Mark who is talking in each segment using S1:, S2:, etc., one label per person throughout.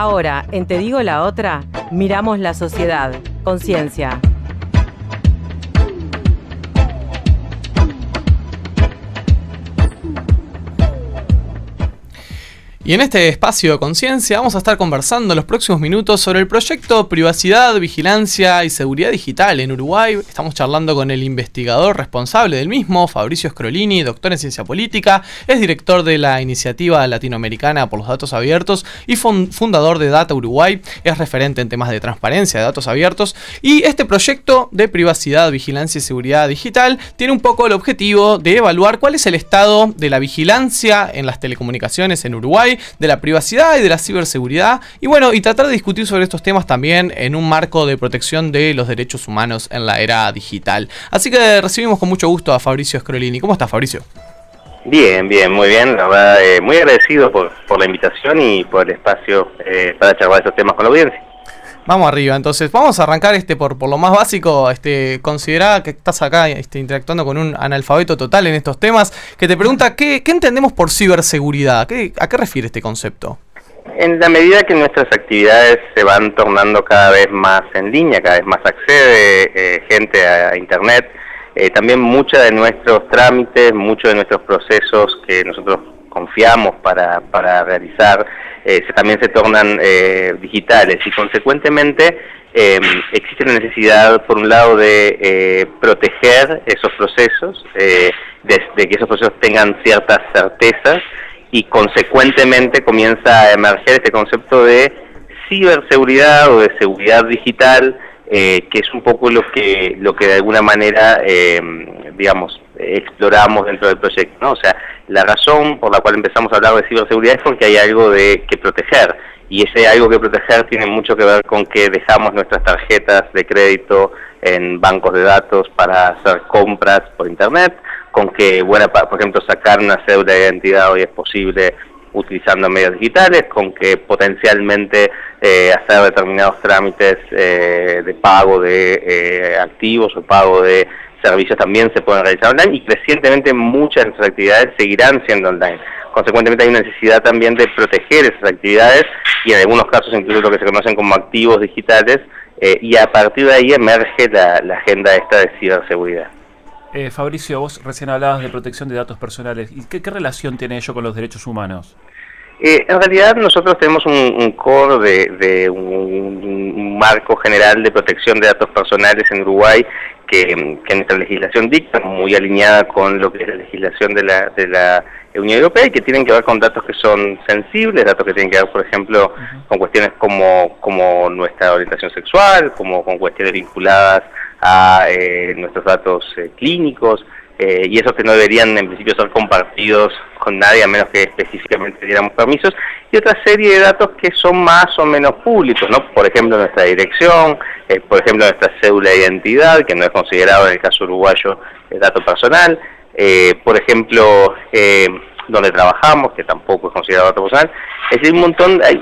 S1: Ahora, en Te Digo la Otra, miramos la sociedad. Conciencia.
S2: Y en este espacio de conciencia vamos a estar conversando en los próximos minutos sobre el proyecto Privacidad, Vigilancia y Seguridad Digital en Uruguay. Estamos charlando con el investigador responsable del mismo, Fabricio Scrolini, doctor en Ciencia Política, es director de la Iniciativa Latinoamericana por los Datos Abiertos y fundador de Data Uruguay, es referente en temas de transparencia de datos abiertos. Y este proyecto de Privacidad, Vigilancia y Seguridad Digital tiene un poco el objetivo de evaluar cuál es el estado de la vigilancia en las telecomunicaciones en Uruguay, de la privacidad y de la ciberseguridad, y bueno, y tratar de discutir sobre estos temas también en un marco de protección de los derechos humanos en la era digital. Así que recibimos con mucho gusto a Fabricio Scrolini. ¿Cómo estás, Fabricio?
S3: Bien, muy bien, la verdad, muy agradecido por la invitación y por el espacio para charlar estos temas con la audiencia.
S2: Vamos arriba, entonces vamos a arrancar por lo más básico. Considera que estás acá interactuando con un analfabeto total en estos temas, que te pregunta ¿qué entendemos por ciberseguridad? ¿A qué refiere este concepto?
S3: En la medida que nuestras actividades se van tornando cada vez más en línea, cada vez más accede gente a Internet, también muchos de nuestros trámites, muchos de nuestros procesos que nosotros confiamos para realizar, también se tornan digitales, y consecuentemente existe la necesidad, por un lado, de proteger esos procesos, de que esos procesos tengan ciertas certezas, y consecuentemente comienza a emerger este concepto de ciberseguridad o de seguridad digital, que es un poco lo que de alguna manera, digamos, exploramos dentro del proyecto, ¿no? O sea, la razón por la cual empezamos a hablar de ciberseguridad es porque hay algo que proteger, y ese algo que proteger tiene mucho que ver con que dejamos nuestras tarjetas de crédito en bancos de datos para hacer compras por Internet, con que, por ejemplo, sacar una cédula de identidad hoy es posible utilizando medios digitales, con que potencialmente hacer determinados trámites de pago de activos o pago de servicios también se pueden realizar online, y crecientemente muchas de nuestras actividades seguirán siendo online. Consecuentemente hay una necesidad también de proteger esas actividades, y en algunos casos incluso lo que se conocen como activos digitales, y a partir de ahí emerge la agenda esta de ciberseguridad.
S4: Fabricio, vos recién hablabas de protección de datos personales. ¿Y qué relación tiene ello con los derechos humanos?
S3: En realidad nosotros tenemos un core de un marco general de protección de datos personales en Uruguay que nuestra legislación dicta, muy alineada con lo que es la legislación de la Unión Europea, y que tienen que ver con datos que son sensibles, datos que tienen que ver, por ejemplo, con cuestiones como nuestra orientación sexual, como con cuestiones vinculadas a nuestros datos clínicos, y esos que no deberían en principio ser compartidos con nadie a menos que específicamente diéramos permisos, y otra serie de datos que son más o menos públicos, ¿no? Por ejemplo, nuestra dirección, por ejemplo, nuestra cédula de identidad, que no es considerado en el caso uruguayo dato personal, por ejemplo, donde trabajamos, que tampoco es considerado dato personal. Es decir,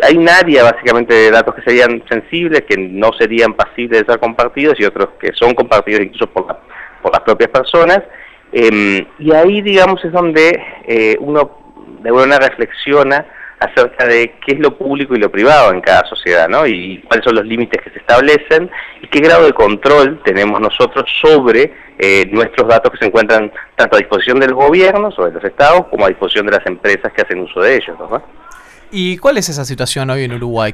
S3: hay un área básicamente de datos que serían sensibles, que no serían pasibles de ser compartidos, y otros que son compartidos incluso por las propias personas. Y ahí, digamos, es donde uno de alguna manera reflexiona acerca de qué es lo público y lo privado en cada sociedad, ¿no? Y cuáles son los límites que se establecen, y qué grado de control tenemos nosotros sobre nuestros datos que se encuentran tanto a disposición del gobierno, sobre los estados, como a disposición de las empresas que hacen uso de ellos, ¿no?
S2: ¿Y cuál es esa situación hoy en Uruguay?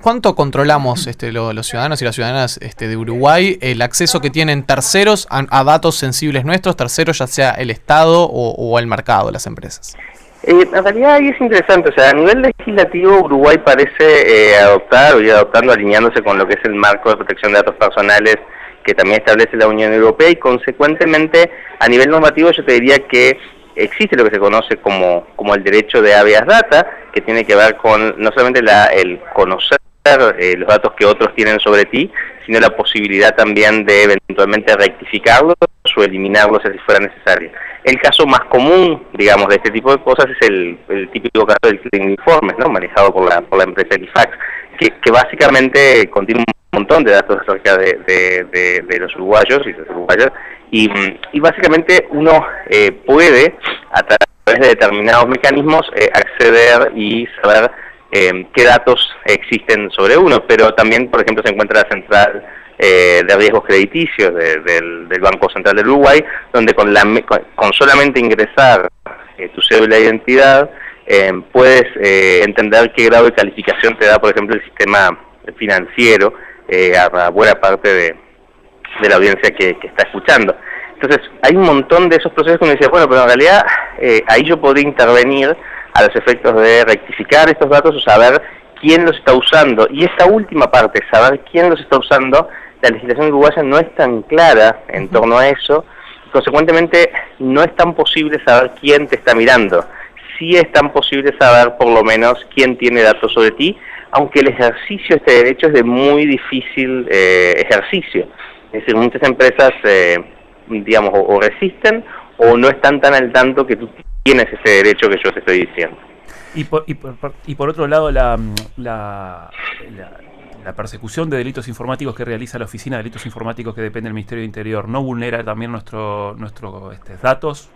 S2: ¿Cuánto controlamos los ciudadanos y las ciudadanas de Uruguay el acceso que tienen terceros a datos sensibles nuestros, terceros ya sea el Estado o el mercado, las empresas?
S3: En realidad ahí es interesante, o sea, a nivel legislativo Uruguay parece adoptar o ir adoptando, alineándose con lo que es el marco de protección de datos personales que también establece la Unión Europea, y consecuentemente a nivel normativo yo te diría que existe lo que se conoce como el derecho de habeas data, que tiene que ver con no solamente el conocer los datos que otros tienen sobre ti, sino la posibilidad también de eventualmente rectificarlos o eliminarlos si fuera necesario. El caso más común, digamos, de este tipo de cosas es el típico caso del Clean Informes, ¿no? Manejado por la empresa Equifax, que básicamente contiene un montón de datos acerca de los uruguayos y las uruguayas, y básicamente uno puede, a través de determinados mecanismos, acceder y saber qué datos existen sobre uno, pero también, por ejemplo, se encuentra la central de riesgos crediticios del Banco Central del Uruguay, donde con solamente ingresar tu cédula de identidad puedes entender qué grado de calificación te da, por ejemplo, el sistema financiero a buena parte de la audiencia que está escuchando. Entonces, hay un montón de esos procesos que uno dice, bueno, pero en realidad ahí yo podría intervenir a los efectos de rectificar estos datos o saber quién los está usando. Y esta última parte, saber quién los está usando, la legislación uruguaya no es tan clara en torno a eso, y consecuentemente no es tan posible saber quién te está mirando. Sí es tan posible saber por lo menos quién tiene datos sobre ti, aunque el ejercicio de este derecho es de muy difícil ejercicio. Es decir, muchas empresas, digamos, o resisten o no están tan al tanto que tú tienes ese derecho que yo te estoy diciendo.
S4: Y por otro lado, la persecución de delitos informáticos que realiza la Oficina de Delitos Informáticos que depende del Ministerio de Interior, ¿no vulnera también nuestros datos?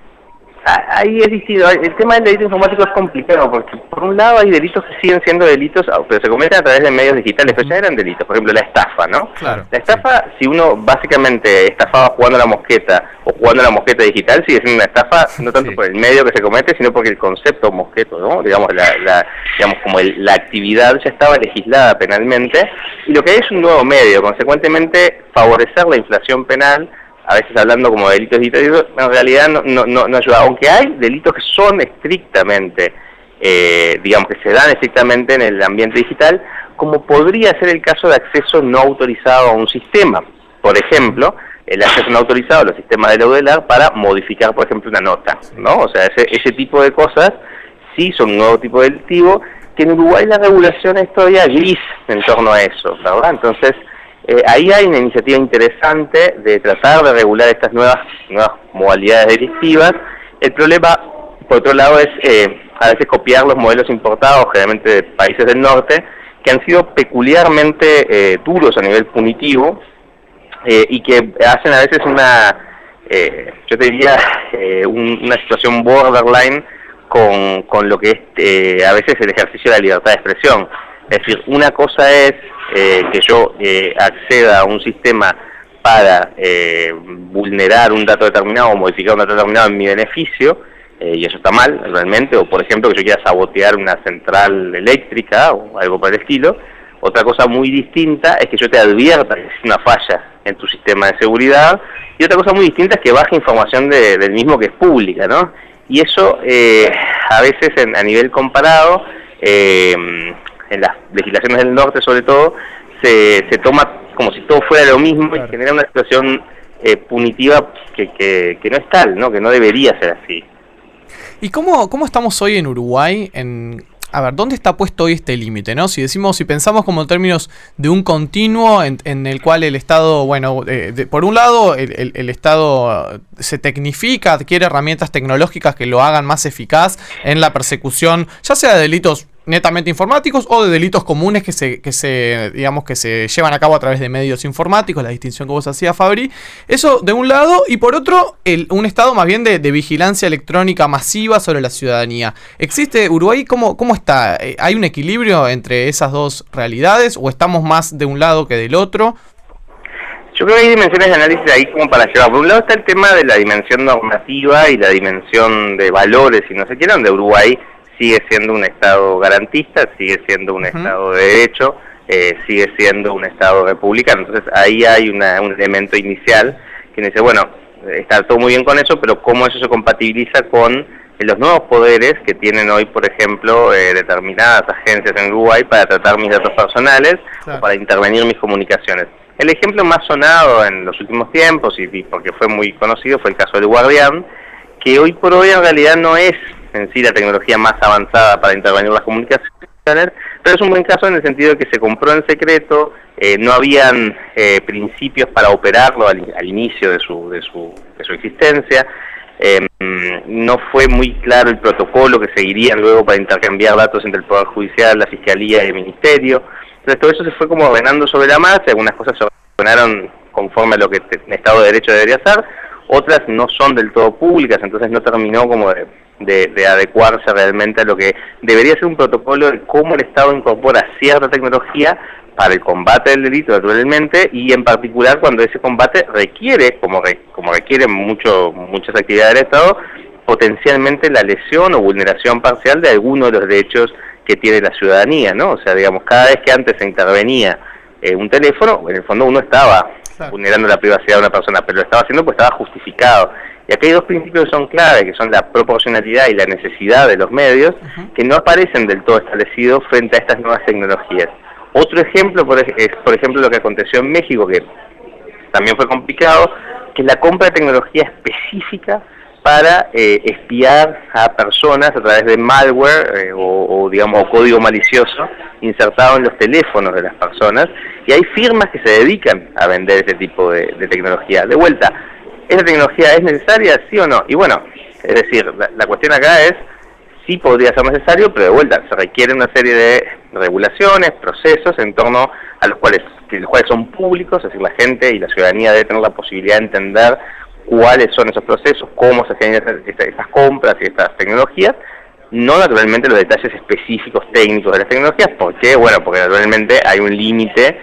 S3: Ahí es distinto. El tema del delito informático es complicado porque por un lado hay delitos que siguen siendo delitos, pero se cometen a través de medios digitales, pero ya eran delitos. Por ejemplo, la estafa, ¿no?
S2: Claro.
S3: La estafa, si uno básicamente estafaba jugando a la mosqueta o jugando a la mosqueta digital, sigue siendo una estafa no tanto por el medio que se comete, sino porque el concepto mosqueto, ¿no? Digamos, la actividad ya estaba legislada penalmente, y lo que hay es un nuevo medio, consecuentemente favorecer la inflación penal, a veces hablando como de delitos digitales, en realidad no ayuda, aunque hay delitos que son estrictamente, digamos que se dan estrictamente en el ambiente digital, como podría ser el caso de acceso no autorizado a un sistema. Por ejemplo, el acceso no autorizado a los sistemas de la UDELAR para modificar, por ejemplo, una nota, ¿no? O sea, ese tipo de cosas sí son un nuevo tipo delictivo, que en Uruguay la regulación es todavía gris en torno a eso, ¿verdad? Entonces, ahí hay una iniciativa interesante de tratar de regular estas nuevas modalidades delictivas. El problema, por otro lado, es a veces copiar los modelos importados, generalmente de países del norte, que han sido peculiarmente duros a nivel punitivo y que hacen a veces yo te diría, una situación borderline con lo que es a veces el ejercicio de la libertad de expresión. Es decir, una cosa es que yo acceda a un sistema para vulnerar un dato determinado o modificar un dato determinado en mi beneficio, y eso está mal realmente, o por ejemplo que yo quiera sabotear una central eléctrica o algo por el estilo. Otra cosa muy distinta es que yo te advierta que es una falla en tu sistema de seguridad, y otra cosa muy distinta es que baje información del mismo que es pública, ¿no? Y eso a veces a nivel comparado, en las legislaciones del norte sobre todo, se toma como si todo fuera lo mismo, claro, y genera una situación punitiva que no es tal, ¿no? Que no debería ser así.
S2: ¿Y cómo estamos hoy en Uruguay? A ver, ¿dónde está puesto hoy este límite, ¿no? Si pensamos como en términos de un continuo en el cual el Estado, bueno, por un lado, el Estado se tecnifica, adquiere herramientas tecnológicas que lo hagan más eficaz en la persecución, ya sea de delitos netamente informáticos o de delitos comunes que se llevan a cabo a través de medios informáticos, la distinción que vos hacías, Fabri. Eso de un lado, y por otro, un estado más bien de vigilancia electrónica masiva sobre la ciudadanía. ¿Existe Uruguay? ¿Cómo está? ¿Hay un equilibrio entre esas dos realidades o estamos más de un lado que del otro?
S3: Yo creo que hay dimensiones de análisis ahí como para llevar. Por un lado está el tema de la dimensión normativa y la dimensión de valores, si no se quiere, donde Uruguay sigue siendo un Estado garantista, sigue siendo un Estado de derecho, sigue siendo un Estado republicano. Entonces ahí hay un elemento inicial que dice, bueno, está todo muy bien con eso, pero ¿cómo eso se compatibiliza con los nuevos poderes que tienen hoy, por ejemplo, determinadas agencias en Uruguay para tratar mis datos personales, claro, o para intervenir mis comunicaciones? El ejemplo más sonado en los últimos tiempos, y porque fue muy conocido, fue el caso del Guardián, que hoy por hoy en realidad no es en sí la tecnología más avanzada para intervenir las comunicaciones, pero es un buen caso en el sentido de que se compró en secreto, no habían principios para operarlo al inicio de su existencia, no fue muy claro el protocolo que seguirían luego para intercambiar datos entre el Poder Judicial, la Fiscalía y el Ministerio. Entonces todo eso se fue como ordenando sobre la marcha, algunas cosas se ordenaron conforme a lo que el Estado de Derecho debería ser, otras no son del todo públicas, entonces no terminó como de de adecuarse realmente a lo que debería ser un protocolo de cómo el Estado incorpora cierta tecnología para el combate del delito, naturalmente, y en particular cuando ese combate requiere, como requieren muchas actividades del Estado, potencialmente la lesión o vulneración parcial de alguno de los derechos que tiene la ciudadanía, ¿no? O sea, digamos, cada vez que antes se intervenía un teléfono, en el fondo uno estaba vulnerando la privacidad de una persona, pero lo estaba haciendo pues estaba justificado. Y aquí hay dos principios que son claves, que son la proporcionalidad y la necesidad de los medios, que no aparecen del todo establecidos frente a estas nuevas tecnologías. Otro ejemplo es, por ejemplo, lo que aconteció en México, que también fue complicado, que es la compra de tecnología específica para espiar a personas a través de malware digamos, código malicioso insertado en los teléfonos de las personas, y hay firmas que se dedican a vender ese tipo de tecnología. De vuelta, ¿esa tecnología es necesaria, sí o no? Y bueno, es decir, la cuestión acá es, sí podría ser necesario, pero de vuelta, se requiere una serie de regulaciones, procesos en torno a los cuales son públicos, es decir, la gente y la ciudadanía debe tener la posibilidad de entender cuáles son esos procesos, cómo se generan esas compras y estas tecnologías, no naturalmente los detalles específicos técnicos de las tecnologías, porque naturalmente hay un límite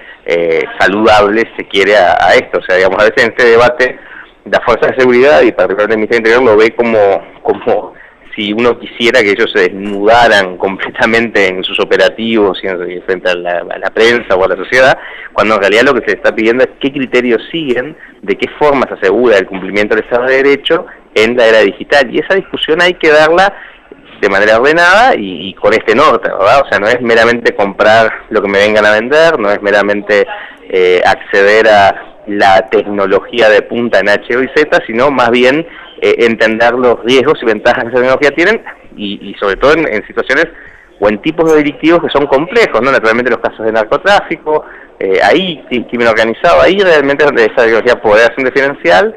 S3: saludable, si se quiere, a esto. O sea, digamos, a veces en este debate la Fuerza de Seguridad y particularmente el Ministerio del Interior lo ve como si uno quisiera que ellos se desnudaran completamente en sus operativos y frente a la prensa o a la sociedad, cuando en realidad lo que se está pidiendo es qué criterios siguen, de qué forma se asegura el cumplimiento del Estado de Derecho en la era digital. Y esa discusión hay que darla de manera ordenada y con este norte, ¿verdad? O sea, no es meramente comprar lo que me vengan a vender, no es meramente acceder a la tecnología de punta en H, O y Z, sino más bien entender los riesgos y ventajas que esa tecnología tienen y sobre todo en situaciones o en tipos de delictivos que son complejos, ¿no? Naturalmente los casos de narcotráfico, ahí crimen organizado, ahí realmente esa tecnología podría ser un diferencial,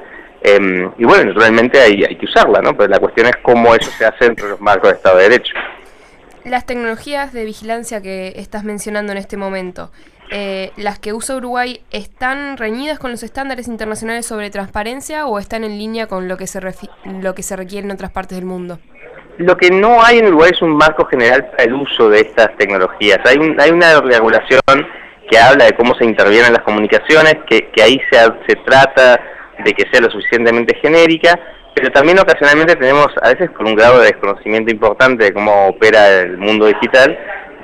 S3: y bueno, naturalmente hay que usarla, ¿no? Pero la cuestión es cómo eso se hace dentro de los marcos de Estado de Derecho.
S5: Las tecnologías de vigilancia que estás mencionando en este momento, ¿las que usa Uruguay están reñidas con los estándares internacionales sobre transparencia o están en línea con lo que se requiere en otras partes del mundo?
S3: Lo que no hay en Uruguay es un marco general para el uso de estas tecnologías. Hay una regulación que habla de cómo se intervienen las comunicaciones, que ahí se trata de que sea lo suficientemente genérica, pero también ocasionalmente tenemos, a veces por un grado de desconocimiento importante de cómo opera el mundo digital,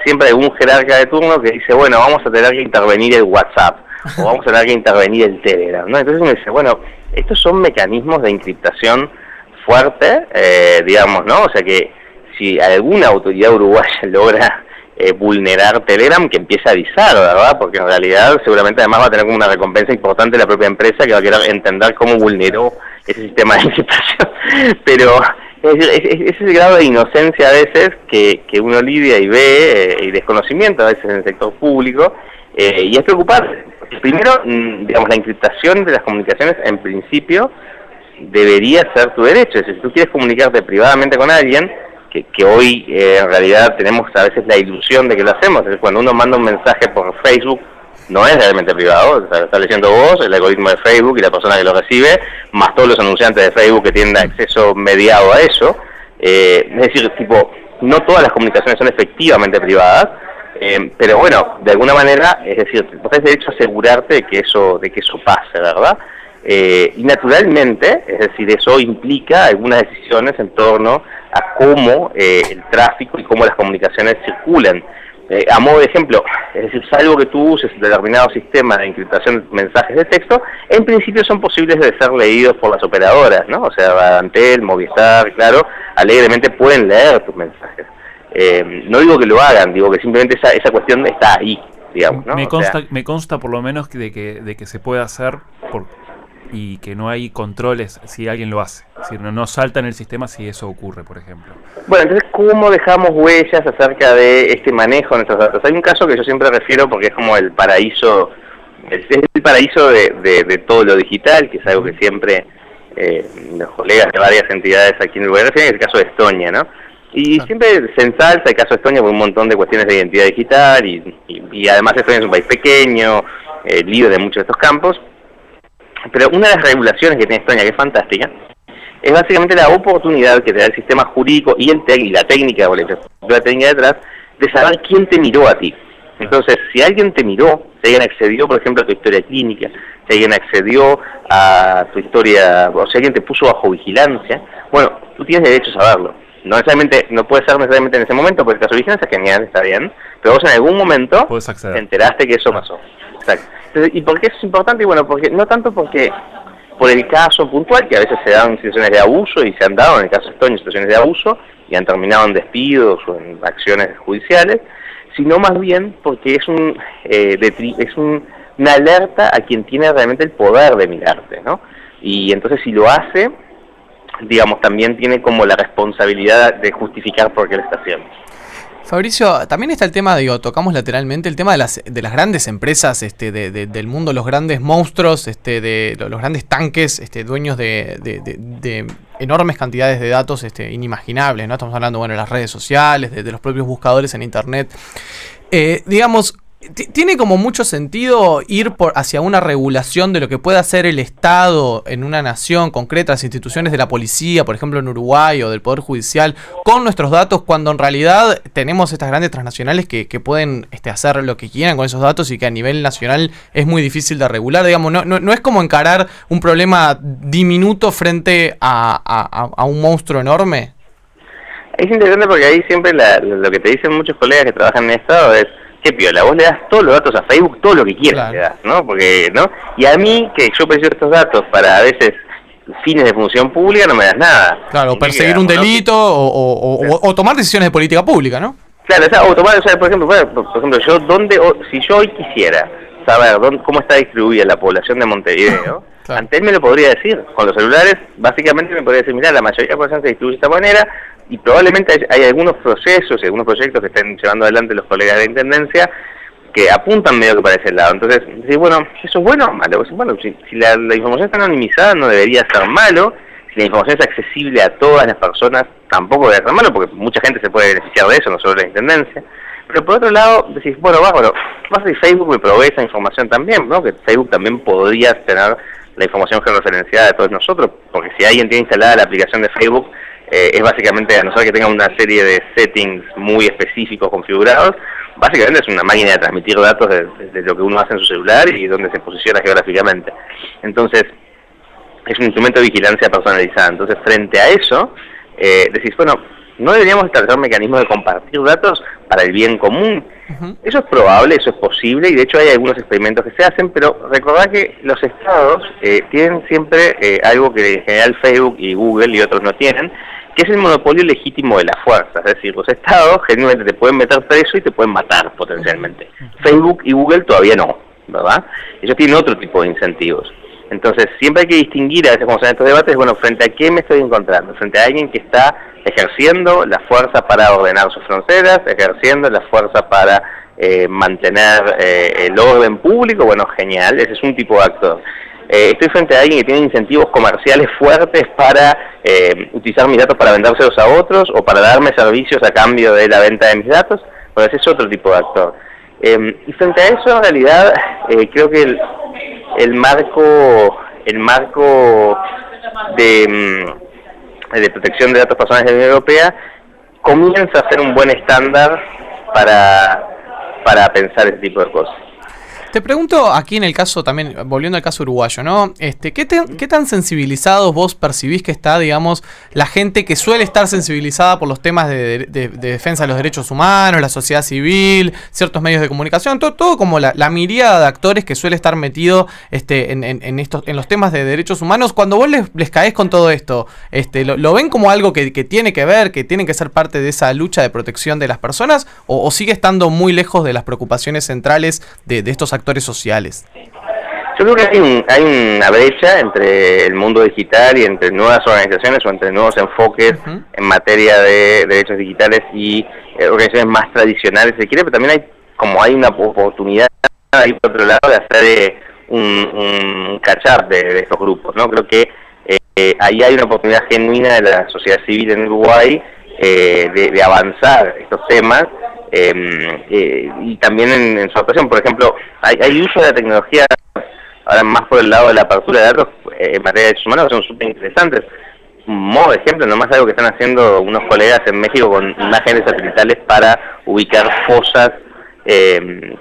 S3: siempre hay un jerarca de turno que dice, bueno, vamos a tener que intervenir el WhatsApp, o vamos a tener que intervenir el Telegram, ¿no? Entonces uno dice, bueno, estos son mecanismos de encriptación fuerte, digamos, ¿no? O sea que si alguna autoridad uruguaya logra vulnerar Telegram, que empiece a avisar, ¿verdad? Porque en realidad seguramente además va a tener como una recompensa importante la propia empresa que va a querer entender cómo vulneró ese sistema de encriptación. Pero es el grado de inocencia a veces que uno lidia y ve, y desconocimiento a veces en el sector público, y es preocupante. Primero, digamos, la encriptación de las comunicaciones en principio debería ser tu derecho. Es decir, si tú quieres comunicarte privadamente con alguien, que hoy en realidad tenemos a veces la ilusión de que lo hacemos, es decir, cuando uno manda un mensaje por Facebook, no es realmente privado, o sea, lo está leyendo vos, el algoritmo de Facebook y la persona que lo recibe, más todos los anunciantes de Facebook que tienen acceso mediado a eso. Es decir, no todas las comunicaciones son efectivamente privadas, pero bueno, de alguna manera, es decir, vos tenés derecho a asegurarte de que eso pase, ¿verdad? Y naturalmente, es decir, eso implica algunas decisiones en torno a cómo el tráfico y cómo las comunicaciones circulan. A modo de ejemplo, es decir, salvo que tú uses determinado sistema de encriptación de mensajes de texto, en principio son posibles de ser leídos por las operadoras, ¿no? O sea, Antel, Movistar, Claro, alegremente pueden leer tus mensajes. No digo que lo hagan, digo que simplemente esa cuestión está ahí, digamos, ¿no?
S4: Me consta por lo menos de que se puede hacer y que no hay controles si alguien lo hace. Es decir, no salta en el sistema si eso ocurre, por ejemplo. Bueno,
S3: entonces, ¿cómo dejamos huellas acerca de este manejo de nuestros datos? Hay un caso que yo siempre refiero porque es como el paraíso, es el paraíso de todo lo digital, que es algo que siempre los colegas de varias entidades aquí en Uruguay refieren, es el caso de Estonia, ¿no? Y siempre se ensalza el caso de Estonia por un montón de cuestiones de identidad digital y además Estonia es un país pequeño, libre de muchos de estos campos. Pero una de las regulaciones que tiene Estonia, que es fantástica, es básicamente la oportunidad que te da el sistema jurídico y la técnica o la infraestructura técnica detrás de saber quién te miró a ti. Entonces, si alguien te miró, si alguien accedió, por ejemplo, a tu historia clínica, si alguien accedió a tu historia, o si alguien te puso bajo vigilancia, bueno, tú tienes derecho a saberlo. No puede ser necesariamente en ese momento, porque el caso de vigilancia es genial, está bien, pero vos en algún momento te enteraste que eso pasó. Exacto. Entonces, ¿y por qué eso es importante? Y bueno, porque no tanto porque por el caso puntual, que a veces se dan situaciones de abuso, y se han dado en el caso de Estonia situaciones de abuso, y han terminado en despidos o en acciones judiciales, sino más bien porque es una alerta a quien tiene realmente el poder de mirarte, ¿no? Y entonces si lo hace, digamos, también tiene como la responsabilidad de justificar por qué lo está haciendo.
S2: Fabricio, también está el tema, tocamos lateralmente, el tema de las grandes empresas del mundo, los grandes monstruos, de los grandes tanques, dueños de enormes cantidades de datos inimaginables, ¿no? Estamos hablando, bueno, de las redes sociales, de los propios buscadores en internet. Digamos, tiene como mucho sentido ir hacia una regulación de lo que puede hacer el Estado en una nación concreta, las instituciones de la policía, por ejemplo en Uruguay, o del Poder Judicial, con nuestros datos, cuando en realidad tenemos estas grandes transnacionales que pueden hacer lo que quieran con esos datos y que a nivel nacional es muy difícil de regular. Digamos, no es como encarar un problema diminuto frente a un monstruo enorme.
S3: Es interesante porque ahí siempre lo que te dicen muchos colegas que trabajan en el Estado es: qué piola, vos le das todos los datos a Facebook, todo lo que quieras, claro, le das, ¿no? Porque, ¿no? Y a mí, que yo preciso estos datos para a veces fines de función pública, no me das nada.
S2: Claro, perseguir un delito, ¿no? o tomar decisiones de política pública, ¿no?
S3: Claro, o tomar, por ejemplo, yo si yo hoy quisiera saber cómo está distribuida la población de Montevideo, claro, ante él me lo podría decir. Con los celulares, básicamente me podría decir: mira, la mayoría de la población se distribuye de esta manera, y probablemente hay algunos procesos y algunos proyectos que estén llevando adelante los colegas de la Intendencia que apuntan medio que para ese lado. Entonces, decir, bueno, ¿eso es bueno o malo? Bueno, si la información está anonimizada, no debería ser malo. Si la información es accesible a todas las personas, tampoco debería ser malo, porque mucha gente se puede beneficiar de eso, no solo la Intendencia. Pero por otro lado, decís, bueno, pasa si Facebook me provee esa información también, ¿no? Que Facebook también podría tener la información georreferenciada de todos nosotros, porque si alguien tiene instalada la aplicación de Facebook, es básicamente, a no ser que tenga una serie de settings muy específicos configurados, básicamente es una máquina de transmitir datos de lo que uno hace en su celular y donde se posiciona geográficamente. Entonces, es un instrumento de vigilancia personalizada. Entonces, frente a eso, decís, bueno, ¿no deberíamos establecer mecanismos de compartir datos para el bien común? Uh-huh. Eso es probable, eso es posible, y de hecho hay algunos experimentos que se hacen, pero recordad que los estados tienen siempre algo que en general Facebook y Google y otros no tienen, que es el monopolio legítimo de la fuerza. Es decir, los estados generalmente te pueden meter preso y te pueden matar potencialmente. Uh-huh. Facebook y Google todavía no, ¿verdad? Ellos tienen otro tipo de incentivos. Entonces, siempre hay que distinguir, a veces cuando se dan estos debates, bueno, ¿frente a qué me estoy encontrando? Frente a alguien que está ejerciendo la fuerza para ordenar sus fronteras, ejerciendo la fuerza para mantener el orden público. Bueno, genial, ese es un tipo de actor. Estoy frente a alguien que tiene incentivos comerciales fuertes para utilizar mis datos para vendérselos a otros o para darme servicios a cambio de la venta de mis datos. Bueno, ese es otro tipo de actor. Y frente a eso, en realidad, creo que el marco de protección de datos personales de la Unión Europea comienza a ser un buen estándar para pensar ese tipo de cosas.
S2: Te pregunto aquí en el caso también, volviendo al caso uruguayo, ¿no? ¿Qué tan sensibilizados vos percibís que está, digamos, la gente que suele estar sensibilizada por los temas de defensa de los derechos humanos, la sociedad civil, ciertos medios de comunicación, todo como la miríada de actores que suele estar metido en los temas de derechos humanos? Cuando vos les caés con todo esto, ¿lo ven como algo que tiene que ver, que tiene que ser parte de esa lucha de protección de las personas, o sigue estando muy lejos de las preocupaciones centrales de estos actores sociales?
S3: Yo creo que hay una brecha entre el mundo digital y entre nuevas organizaciones o entre nuevos enfoques uh-huh. en materia de derechos digitales y organizaciones más tradicionales, si quiere, pero también hay una oportunidad ahí por otro lado de hacer un catch-up de estos grupos, ¿no? Creo que ahí hay una oportunidad genuina de la sociedad civil en Uruguay de avanzar estos temas. Y también en su actuación, por ejemplo, hay uso de la tecnología, ahora más por el lado de la apertura de datos en materia de derechos humanos, que son súper interesantes. modo de ejemplo, nomás algo que están haciendo unos colegas en México con imágenes satelitales para ubicar fosas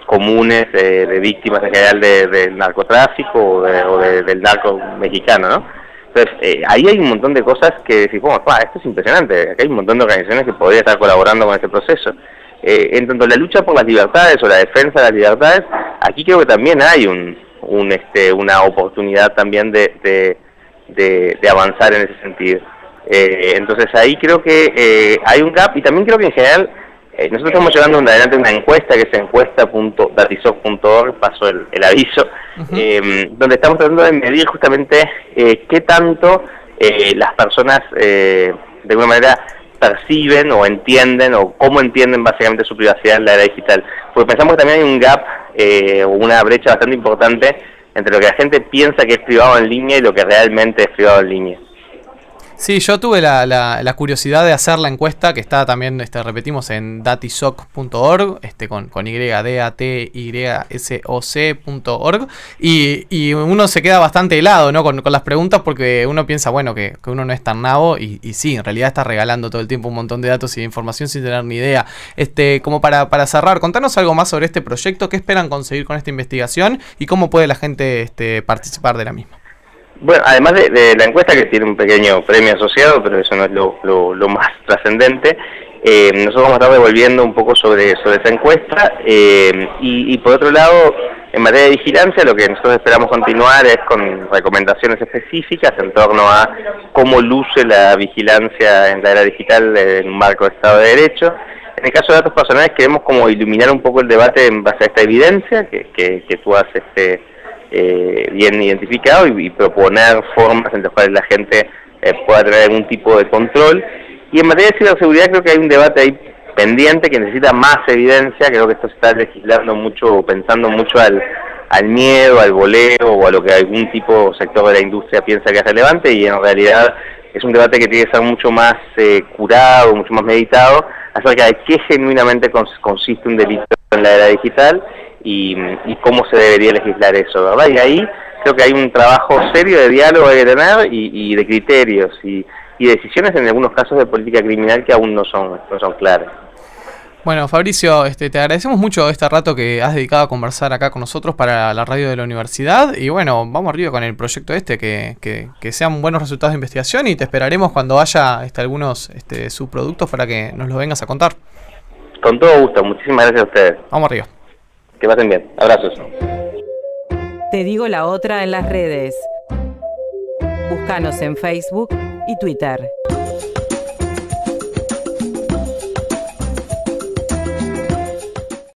S3: comunes de víctimas en general del narcotráfico o del narco mexicano, ¿no? Entonces, ahí hay un montón de cosas que decís, bueno, esto es impresionante, acá hay un montón de organizaciones que podrían estar colaborando con este proceso. En tanto la lucha por las libertades o la defensa de las libertades, aquí creo que también hay una oportunidad también de avanzar en ese sentido. Entonces ahí creo que hay un gap, y también creo que en general nosotros estamos llevando adelante una encuesta que es encuesta.datisoc.org, pasó el aviso, donde estamos tratando de medir justamente qué tanto las personas de alguna manera perciben o entienden, o cómo entienden básicamente su privacidad en la era digital. Porque pensamos que también hay un gap o una brecha bastante importante entre lo que la gente piensa que es privado en línea y lo que realmente es privado en línea.
S2: Sí, yo tuve la curiosidad de hacer la encuesta, que está también, repetimos, en datisoc.org, con YDATYSOC.org, y uno se queda bastante helado, ¿no? con las preguntas, porque uno piensa, bueno, que uno no es tan nabo, y sí, en realidad está regalando todo el tiempo un montón de datos y de información sin tener ni idea. Como para cerrar, contanos algo más sobre este proyecto, qué esperan conseguir con esta investigación y cómo puede la gente participar de la misma.
S3: Bueno, además de la encuesta, que tiene un pequeño premio asociado, pero eso no es lo más trascendente, nosotros vamos a estar devolviendo un poco sobre esa encuesta, y por otro lado, en materia de vigilancia, lo que nosotros esperamos continuar es con recomendaciones específicas en torno a cómo luce la vigilancia en la era digital en un marco de Estado de Derecho. En el caso de datos personales, queremos como iluminar un poco el debate en base a esta evidencia que tú has bien identificado, y proponer formas en las cuales la gente pueda tener algún tipo de control. Y en materia de ciberseguridad creo que hay un debate ahí pendiente que necesita más evidencia. Creo que esto se está legislando mucho, pensando mucho al miedo, al voleo o a lo que algún sector de la industria piensa que es relevante, y en realidad es un debate que tiene que ser mucho más curado, mucho más meditado, acerca de qué genuinamente consiste un delito en la era digital y cómo se debería legislar eso, ¿verdad? Y ahí creo que hay un trabajo serio de diálogo que tener y de criterios y decisiones en algunos casos de política criminal que aún no son claras.
S2: Bueno, Fabricio, te agradecemos mucho este rato que has dedicado a conversar acá con nosotros para la radio de la universidad, y bueno, vamos arriba con el proyecto que sean buenos resultados de investigación, y te esperaremos cuando haya algunos subproductos para que nos los vengas a contar.
S3: Con todo gusto, muchísimas gracias a ustedes.
S2: Vamos arriba.
S3: Que pasen bien, abrazos.
S1: Te digo la otra en las redes. Búscanos en Facebook y Twitter.